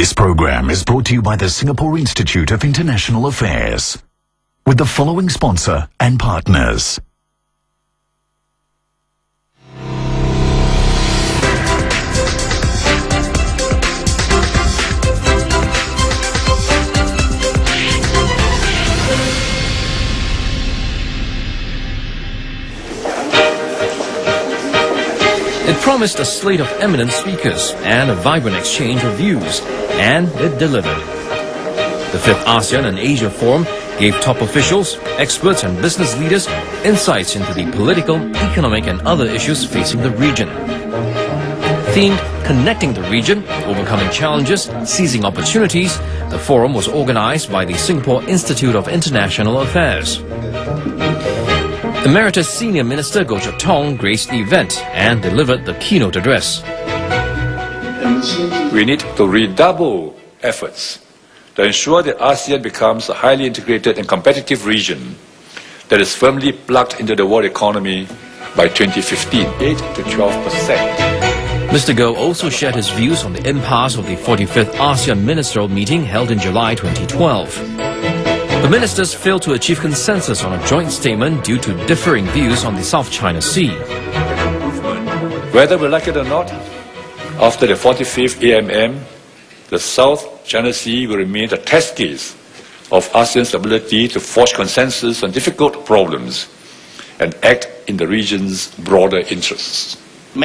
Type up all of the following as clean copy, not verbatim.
This program is brought to you by the Singapore Institute of International Affairs, with the following sponsor and partners. It promised a slate of eminent speakers and a vibrant exchange of views, and it delivered. The 5th ASEAN and Asia Forum gave top officials, experts and business leaders insights into the political, economic and other issues facing the region. Themed Connecting the Region, Overcoming Challenges, Seizing Opportunities, the forum was organized by the Singapore Institute of International Affairs. Emeritus Senior Minister TONG graced the event and delivered the keynote address. We need to redouble efforts to ensure that ASEAN becomes a highly integrated and competitive region that is firmly plugged into the world economy by 2015, 8 to 12%. Mr. Goh also shared his views on the impasse of the 45th ASEAN Ministerial Meeting held in July 2012. The ministers failed to achieve consensus on a joint statement due to differing views on the South China Sea. Whether we like it or not, after the 45th AMM, the South China Sea will remain a test case of ASEAN's ability to forge consensus on difficult problems and act in the region's broader interests. On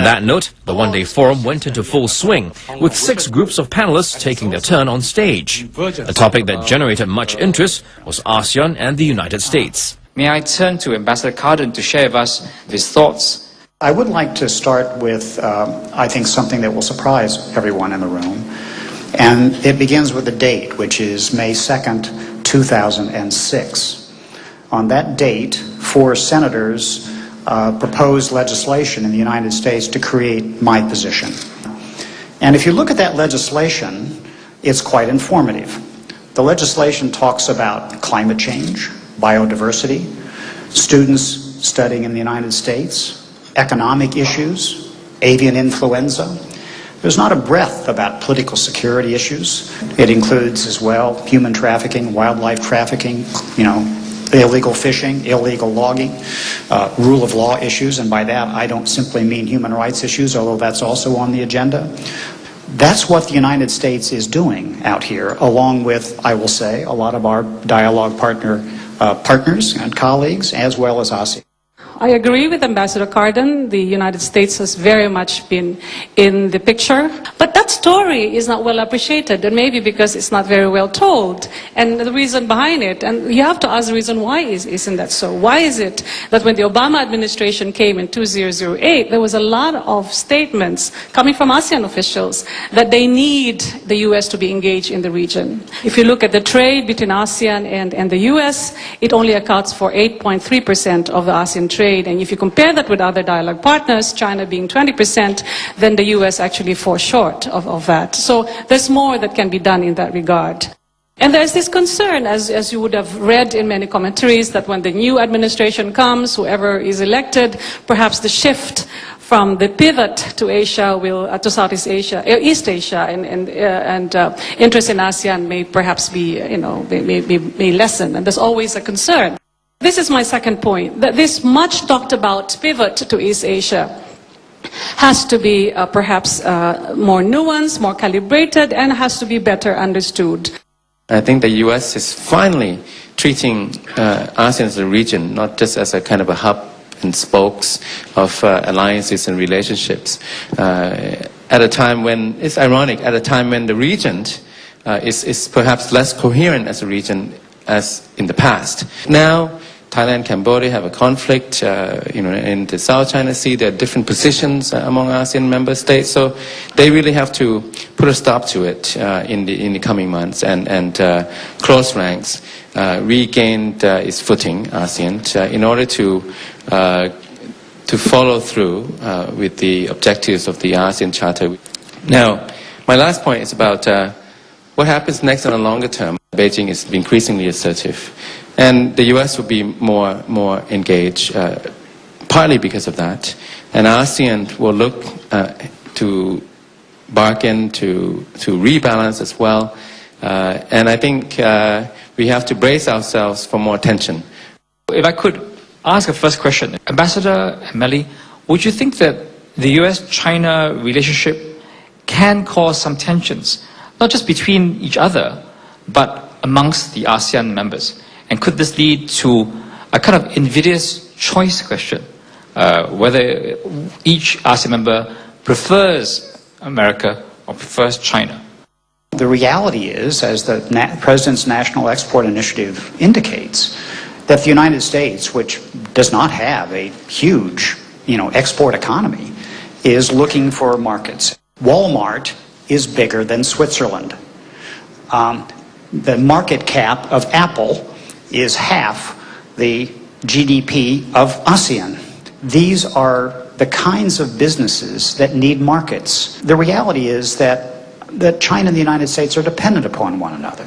that note, the one-day forum went into full swing, with 6 groups of panelists taking their turn on stage. A topic that generated much interest was ASEAN and the United States. May I turn to Ambassador CARDEN to share with us his thoughts? I would like to start with, I think, something that will surprise everyone in the room. And it begins with the date, which is May 2nd, 2006. On that date, 4 senators proposed legislation in the United States to create my position. And if you look at that legislation, it's quite informative. The legislation talks about climate change, biodiversity, students studying in the United States, economic issues, avian influenza. There's not a breath about political security issues. It includes as well human trafficking, wildlife trafficking, illegal fishing, illegal logging, rule of law issues, and by that I don't simply mean human rights issues, although that's also on the agenda. That's what the United States is doing out here, along with, I will say, a lot of our dialogue partners and colleagues, as well as ASEAN. I agree with Ambassador CARDEN. The United States has very much been in the picture. But that story is not well appreciated, and maybe because it's not very well told. And the reason behind it, and you have to ask the reason why isn't that so? Why is it that when the Obama administration came in 2008, there was a lot of statements coming from ASEAN officials that they need the US to be engaged in the region. If you look at the trade between ASEAN and the US, it only accounts for 8.3% of the ASEAN trade. And if you compare that with other dialogue partners, China being 20%, then the US actually falls short of that. So there's more that can be done in that regard. And there's this concern, as you would have read in many commentaries, that when the new administration comes, whoever is elected, perhaps the shift from the pivot to Asia to Southeast Asia, East Asia, and interest in ASEAN may perhaps be, may lessen. And there's always a concern. This is my second point, that this much talked about pivot to East Asia has to be perhaps more nuanced, more calibrated, and has to be better understood. I think the US is finally treating ASEAN as a region, not just as a kind of a hub and spokes of alliances and relationships. At a time when, it's ironic, at a time when the region is perhaps less coherent as a region as in the past. Now, Thailand, Cambodia have a conflict, in the South China Sea. There are different positions among ASEAN member states, so they really have to put a stop to it in the coming months and close ranks, regain its footing, ASEAN, in order to follow through with the objectives of the ASEAN Charter. Now, my last point is about what happens next on a longer term. Beijing is increasingly assertive. And the US will be more engaged, partly because of that. And ASEAN will look to bargain, to rebalance as well. And I think we have to brace ourselves for more tension. If I could ask a first question, Ambassador Melly, would you think that the US-China relationship can cause some tensions, not just between each other, but amongst the ASEAN members? And could this lead to a kind of invidious choice question, whether each ASEAN member prefers America or prefers China? The reality is, as the President's National Export Initiative indicates, that the United States, which does not have a huge, export economy, is looking for markets. Walmart is bigger than Switzerland. The market cap of Apple is half the GDP of ASEAN. These are the kinds of businesses that need markets. The reality is that China and the United States are dependent upon one another.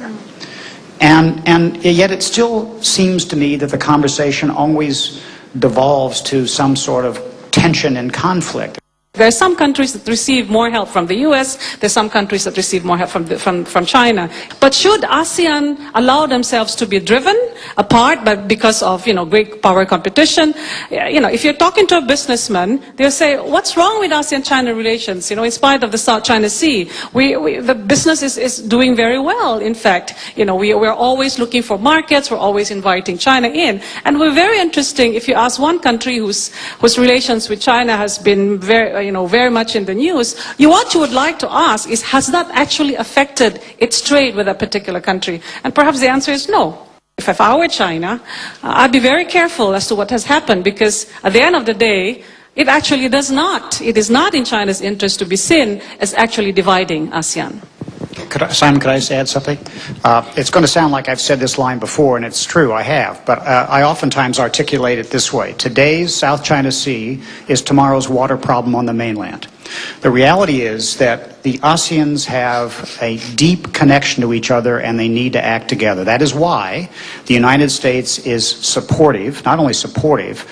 And yet it still seems to me that the conversation always devolves to some sort of tension and conflict. There are some countries that receive more help from the US, there are some countries that receive more help from China. But should ASEAN allow themselves to be driven apart because of, great power competition? If you're talking to a businessman, they'll say, what's wrong with ASEAN-China relations? In spite of the South China Sea, the business is doing very well. In fact, we're always looking for markets, we're always inviting China in. And we're very interesting, if you ask one country whose relations with China has been very much in the news, what you would like to ask is, has that actually affected its trade with a particular country? And perhaps the answer is no. If I were China, I'd be very careful as to what has happened, because at the end of the day, it actually does not. It is not in China's interest to be seen as actually dividing ASEAN. Simon, could I just add something? It's going to sound like I've said this line before, and it's true, I have, but I oftentimes articulate it this way. Today's South China Sea is tomorrow's water problem on the mainland. The reality is that the ASEANs have a deep connection to each other, and they need to act together. That is why the United States is supportive, not only supportive,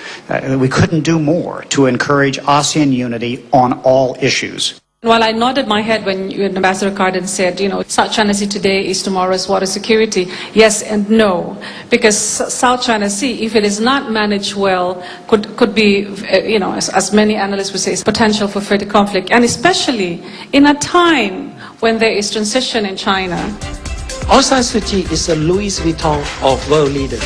we couldn't do more to encourage ASEAN unity on all issues. While I nodded my head when Ambassador CARDEN said, South China Sea today is tomorrow's water security, yes and no. Because South China Sea, if it is not managed well, could be, as many analysts would say, potential for further conflict. And especially in a time when there is transition in China. Aung San Suu Kyi is a Louis Vuitton of world leaders.